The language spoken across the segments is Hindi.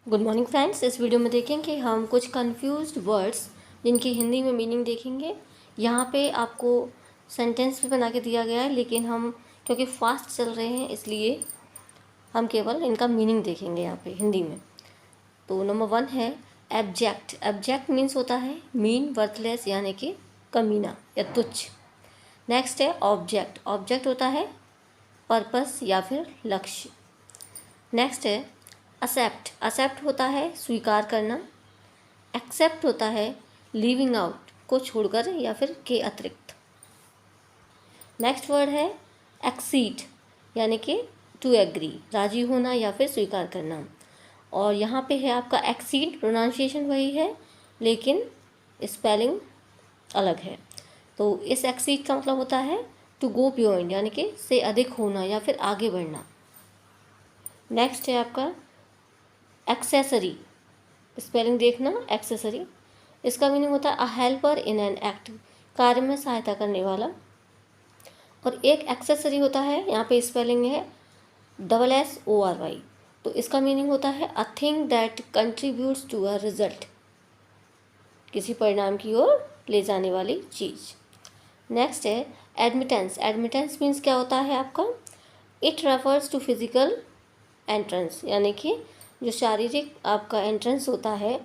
Good morning friends. इस वीडियो में देखेंगे हम कुछ कंफ्यूज्ड वर्ड्स जिनकी हिंदी में मीनिंग देखेंगे। यहाँ पे आपको सेंटेंस भी बना के दिया गया है, लेकिन हम क्योंकि फास्ट चल रहे हैं इसलिए हम केवल इनका मीनिंग देखेंगे यहाँ पे हिंदी में। तो नंबर 1 है एब्जेक्ट। एब्जेक्ट मीन्स होता है मीन, वर्थलेस यानी कि कमीना या तुच्छ। नेक्स्ट है ऑब्जेक्ट। ऑब्जेक्ट होता है पर्पस या फिर लक्ष्य। नेक्स्ट है एक्सेप्ट। एक्सेप्ट होता है स्वीकार करना। एक्सेप्ट होता है लीविंग आउट, को छोड़कर या फिर के अतिरिक्त। नेक्स्ट वर्ड है एक्सीड, यानी कि टू एग्री, राजी होना या फिर स्वीकार करना। और यहाँ पे है आपका एक्सीड, प्रोनाउंसिएशन वही है लेकिन स्पेलिंग अलग है। तो इस एक्सीड का मतलब होता है टू गो बियॉन्ड, यानी कि से अधिक होना या फिर आगे बढ़ना। नेक्स्ट है आपका एक्सेसरी। स्पेलिंग देखना, एक्सेसरी। इसका मीनिंग होता है अ हेल्पर इन एन एक्ट, कार्य में सहायता करने वाला। और एक एक्सेसरी होता है, यहाँ पे स्पेलिंग है SSORY। तो इसका मीनिंग होता है a thing that contributes to a result, किसी परिणाम की ओर ले जाने वाली चीज़। नेक्स्ट है एडमिटेंस। एडमिटेंस मीन्स क्या होता है आपका, it refers to physical entrance, यानी कि जो शारीरिक आपका एंट्रेंस होता है,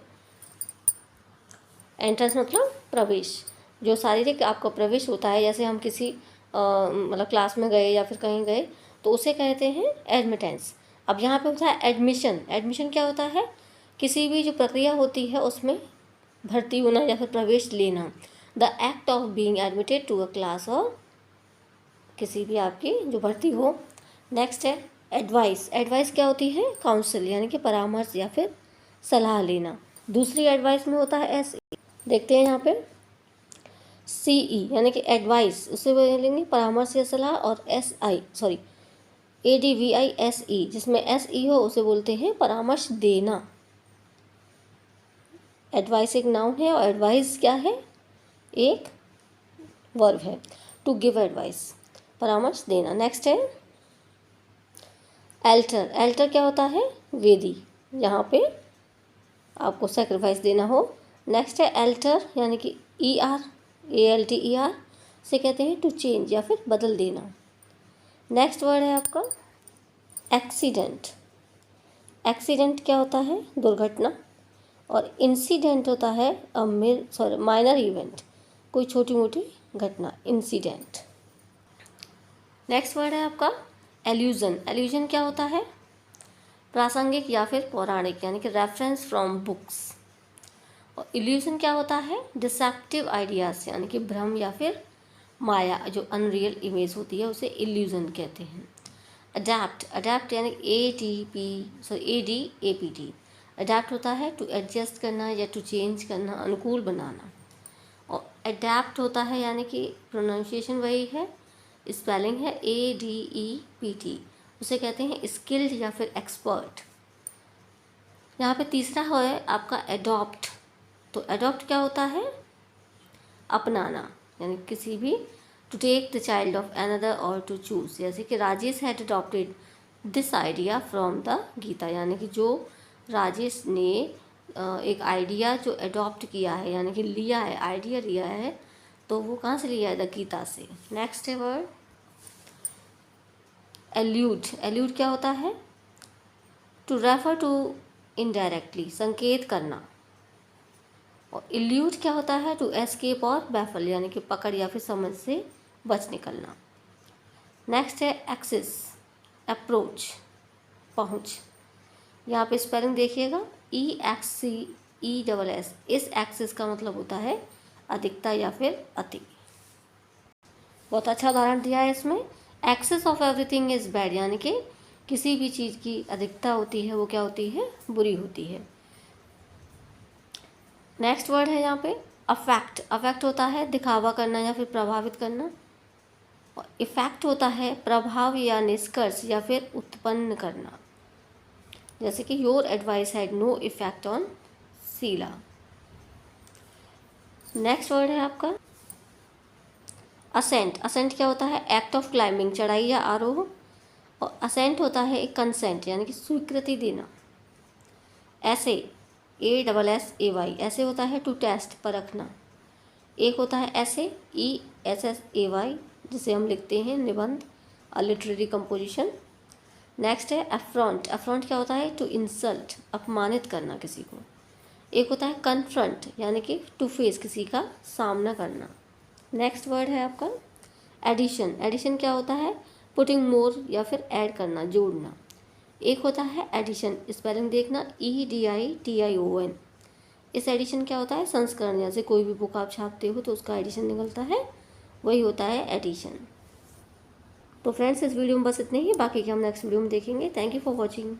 एंट्रेंस मतलब प्रवेश, जो शारीरिक आपका प्रवेश होता है, जैसे हम किसी मतलब क्लास में गए या फिर कहीं गए तो उसे कहते हैं एडमिटेंस। अब यहाँ पे होता है एडमिशन। एडमिशन क्या होता है, किसी भी जो प्रक्रिया होती है उसमें भर्ती होना या फिर प्रवेश लेना। The act of being admitted to a class, और किसी भी आपकी जो भर्ती हो। नेक्स्ट है एडवाइस। एडवाइस क्या होती है, काउंसिल, यानी कि परामर्श या फिर सलाह लेना। दूसरी एडवाइस में होता है SE। देखते हैं यहाँ पे CE यानी कि एडवाइस, उससे बोलेंगे परामर्श या सलाह। और ADVISE जिसमें SE हो उसे बोलते हैं परामर्श देना। एडवाइस एक नाउन है और एडवाइस क्या है, एक वर्ब है। टू गिव एडवाइस, परामर्श देना। नेक्स्ट है एल्टर। एल्टर क्या होता है, वेदी, यहाँ पे आपको सेक्रीफाइस देना हो। नेक्स्ट है एल्टर यानी कि ALTER से कहते हैं टू चेंज या फिर बदल देना। नेक्स्ट वर्ड है आपका एक्सीडेंट। एक्सीडेंट क्या होता है, दुर्घटना। और इंसिडेंट होता है माइनर इवेंट, कोई छोटी मोटी घटना, इंसिडेंट। नेक्स्ट वर्ड है आपका एल्यूजन। एल्यूजन क्या होता है, प्रासंगिक या फिर पौराणिक, यानी कि रेफरेंस फ्रॉम बुक्स। और इल्यूजन क्या होता है, डिसेप्टिव आइडियाज, यानी कि भ्रम या फिर माया, जो अनरियल इमेज होती है उसे इल्यूजन कहते हैं। अडैप्ट। अडैप्ट यानी ADAPT। अडैप्ट होता है टू एडजस्ट करना या टू चेंज करना, अनुकूल बनाना। और अडैप्ट होता है यानी कि प्रोनाउंसिएशन वही है, स्पेलिंग है ADEPT, उसे कहते हैं स्किल्ड या फिर एक्सपर्ट। यहाँ पे तीसरा है आपका एडॉप्ट। तो एडॉप्ट क्या होता है, अपनाना, यानी किसी भी to take the child of another और टू चूज, जैसे कि Rajesh had adopted this idea from the Gita, यानी कि जो राजेश ने एक आइडिया जो अडॉप्ट किया है, यानी कि लिया है, आइडिया लिया है, तो वो कहाँ से लिया है, द गीता से। नेक्स्ट है वर्ड एल्यूड। एल्यूड क्या होता है, टू रेफर टू इनडायरेक्टली, संकेत करना। और इल्यूड क्या होता है, टू एस्केप और बैफल, यानी कि पकड़ या फिर समझ से बच निकलना। नेक्स्ट है एक्सिस, अप्रोच, पहुँच। यहाँ पे स्पेलिंग देखिएगा EXCESS। इस एक्सिस का मतलब होता है अधिकता या फिर अति। बहुत अच्छा उदाहरण दिया है इसमें, excess of everything is bad, यानी कि किसी भी चीज़ की अधिकता होती है वो क्या होती है, बुरी होती है। नेक्स्ट वर्ड है यहाँ पे अफेक्ट। अफेक्ट होता है दिखावा करना या फिर प्रभावित करना। और इफेक्ट होता है प्रभाव या निष्कर्ष या फिर उत्पन्न करना, जैसे कि your advice had no effect on Sheela. Next word है आपका असेंट। असेंट क्या होता है, एक्ट ऑफ क्लाइंबिंग, चढ़ाई या आरोह। और असेंट होता है एक कंसेंट, यानी कि स्वीकृति देना। ऐसे, ASSAY, ऐसे होता है टू टेस्ट, परखना। एक होता है ऐसे, ESSAY, जिसे हम लिखते हैं निबंध, अ लिटरेरी कंपोजिशन। नेक्स्ट है अफ्रॉन्ट। अफ्रॉन्ट क्या होता है? टू इंसल्ट, अपमानित करना किसी को। एक होता है कन्फ्रंट, यानी कि टू फेस, किसी का सामना करना। नेक्स्ट वर्ड है आपका एडिशन। एडिशन क्या होता है? पुटिंग मोर, या फिर ऐड करना, जोड़ना। एक होता है एडिशन, स्पेलिंग देखना, EDITION। इस एडिशन क्या होता है? संस्करण, जैसे कोई भी बुक आप छापते हो तो उसका एडिशन निकलता है, वही होता है एडिशन। तो फ्रेंड्स, इस वीडियो में बस इतने ही, बाकी के हम नेक्स्ट वीडियो में देखेंगे। Thank you for watching.